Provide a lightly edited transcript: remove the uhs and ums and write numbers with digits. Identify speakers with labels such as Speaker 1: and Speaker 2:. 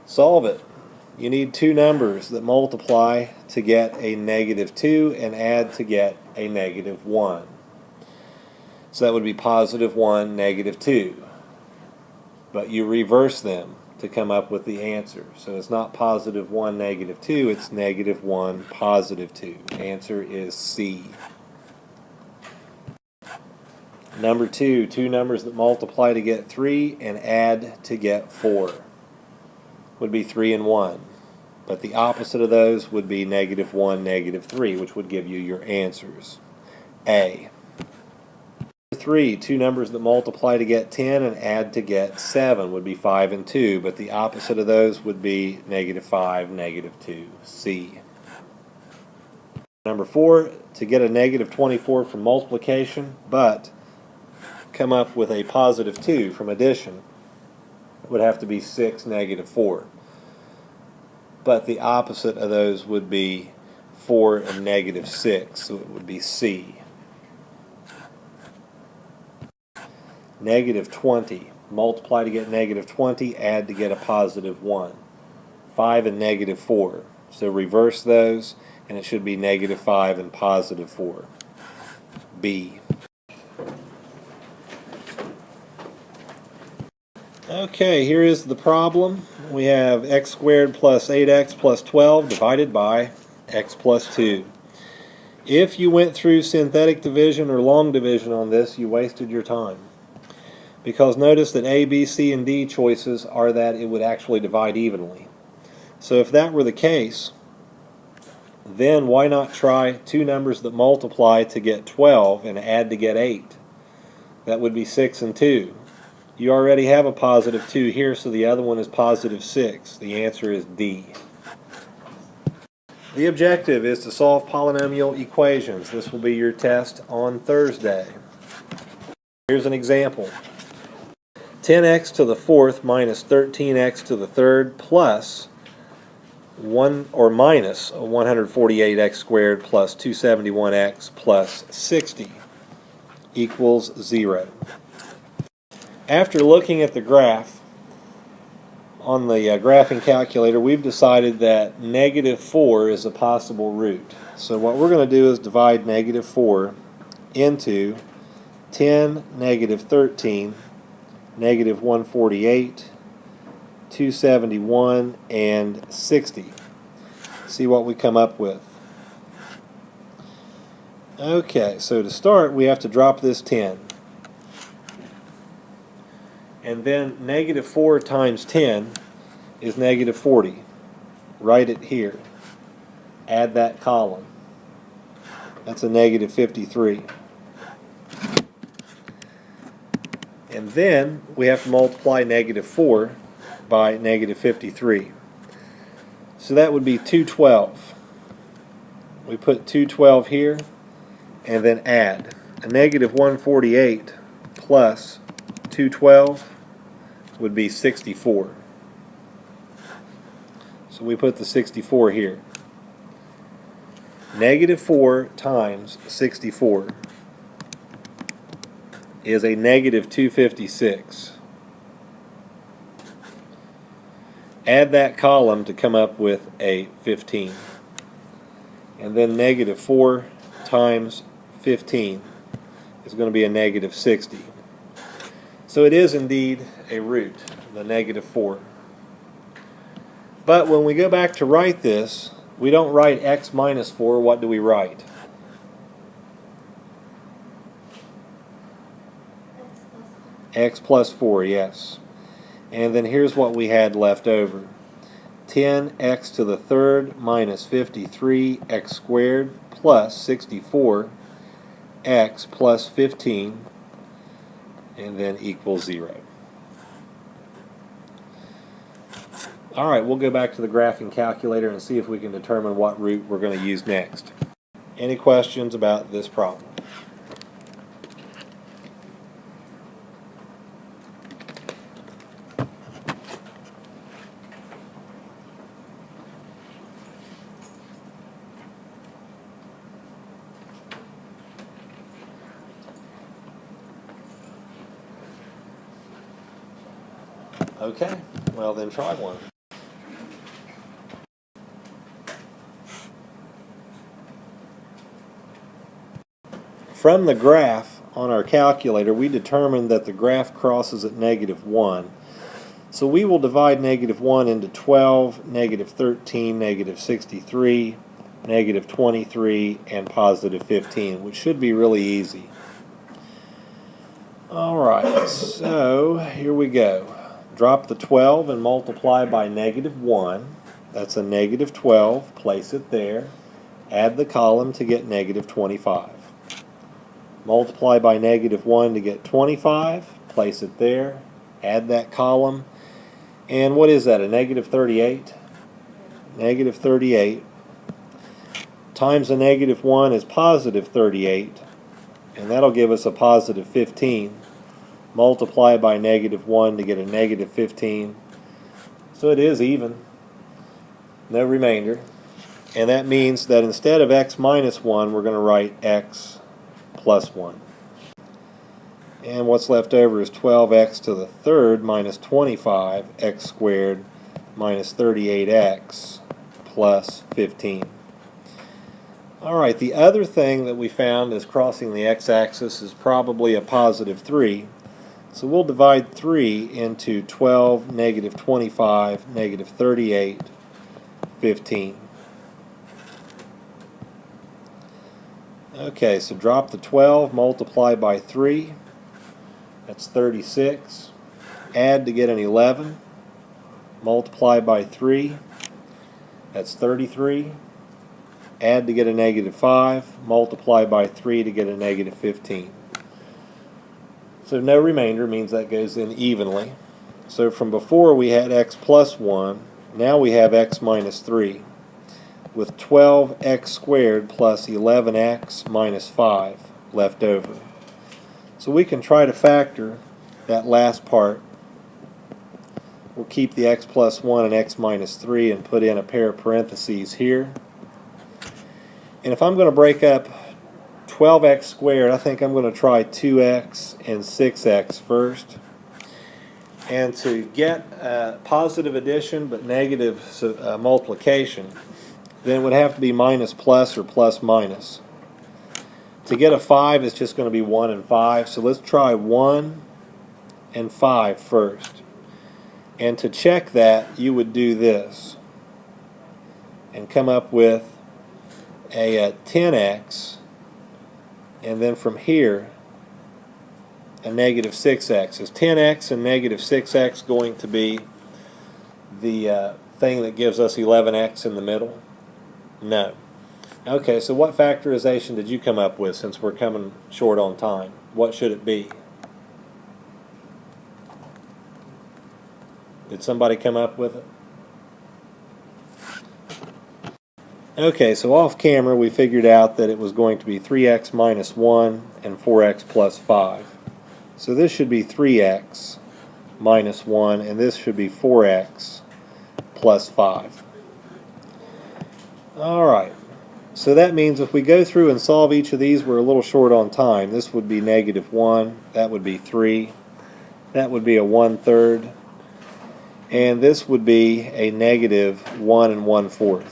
Speaker 1: Solve it. You need two numbers that multiply to get a -2 and add to get a -1. So that would be +1, -2. But you reverse them to come up with the answer. So it's not +1, -2, it's -1, +2. Answer is C. Number 2, two numbers that multiply to get 3 and add to get 4 would be 3 and 1. But the opposite of those would be -1, -3, which would give you your answers. A. 3, two numbers that multiply to get 10 and add to get 7 would be 5 and 2, but the opposite of those would be -5, -2. C. Number 4, to get a -24 from multiplication, but come up with a +2 from addition, would have to be 6, -4. But the opposite of those would be 4 and -6, so it would be C. -20. Multiply to get -20, add to get a +1. 5 and -4. So reverse those, and it should be -5 and +4. B. Okay, here is the problem. We have x squared plus 8x plus 12 divided by x plus 2. If you went through synthetic division or long division on this, you wasted your time. Because notice that A, B, C, and D choices are that it would actually divide evenly. So if that were the case, then why not try two numbers that multiply to get 12 and add to get 8? That would be 6 and 2. You already have a +2 here, so the other one is +6. The answer is D. The objective is to solve polynomial equations. This will be your test on Thursday. Here's an example. 10x to the fourth minus 13x to the third plus 1 or minus 148x squared plus 271x plus 60 equals 0. After looking at the graph on the graphing calculator, we've decided that -4 is a possible root. So what we're going to do is divide -4 into 10, -13, -148, 271, and 60. See what we come up with. Okay, so to start we have to drop this 10. And then -4 times 10 is -40. Write it here. Add that column. That's a -53. And then we have to multiply -4 by -53. So that would be 212. We put 212 here and then add a -148 plus 212 would be 64. So we put the 64 here. -4 times 64 is a -256. Add that column to come up with a 15. And then -4 times 15 is going to be a -60. So it is indeed a root, the -4. But when we go back to write this, we don't write x minus 4. What do we write? X plus 4, yes. And then here's what we had left over. 10x to the third minus 53x squared plus 64x plus 15, and then equals 0. Alright, we'll go back to the graphing calculator and see if we can determine what root we're going to use next. Any questions about this problem? Okay, well then try one. from the graph on our calculator, we determined that the graph crosses at -1. So we will divide -1 into 12, -13, -63, -23, and +15, which should be really easy. Alright, so here we go. Drop the 12 and multiply by -1. That's a -12. Place it there. Add the column to get -25. Multiply by -1 to get 25. Place it there. Add that column. And what is that, a -38? -38 times a -1 is +38, and that'll give us a +15. Multiply by -1 to get a -15. So it is even. No remainder. And that means that instead of x minus 1, we're going to write x plus 1. And what's left over is 12x to the third minus 25x squared minus 38x plus 15. Alright, the other thing that we found is crossing the x-axis is probably a +3. So we'll divide 3 into 12, -25, -38, 15. Okay, so drop the 12, multiply by 3. That's 36. Add to get an 11. Multiply by 3. That's 33. Add to get a -5. Multiply by 3 to get a -15. So no remainder means that goes in evenly. So from before we had x plus 1, now we have x minus 3, with 12x squared plus 11x minus 5 left over. So we can try to factor that last part. We'll keep the x plus 1 and x minus 3 and put in a pair of parentheses here. And if I'm going to break up 12x squared, I think I'm going to try 2x and 6x first. And to get positive addition but negative multiplication, then it would have to be minus plus or plus minus. To get a 5, it's just going to be 1 and 5. So let's try 1 and 5 first. And to check that, you would do this and come up with a 10x, and then from here a -6x. Is 10x and -6x going to be the thing that gives us 11x in the middle? No. Okay, so what factorization did you come up with, since we're coming short on time? What should it be? Did somebody come up with it? Okay, so off camera we figured out that it was going to be 3x minus 1 and 4x plus 5. So this should be 3x minus 1, and this should be 4x plus 5. Alright, so that means if we go through and solve each of these, we're a little short on time. This would be -1, that would be 3, that would be a 1/3, and this would be a -1 1/4.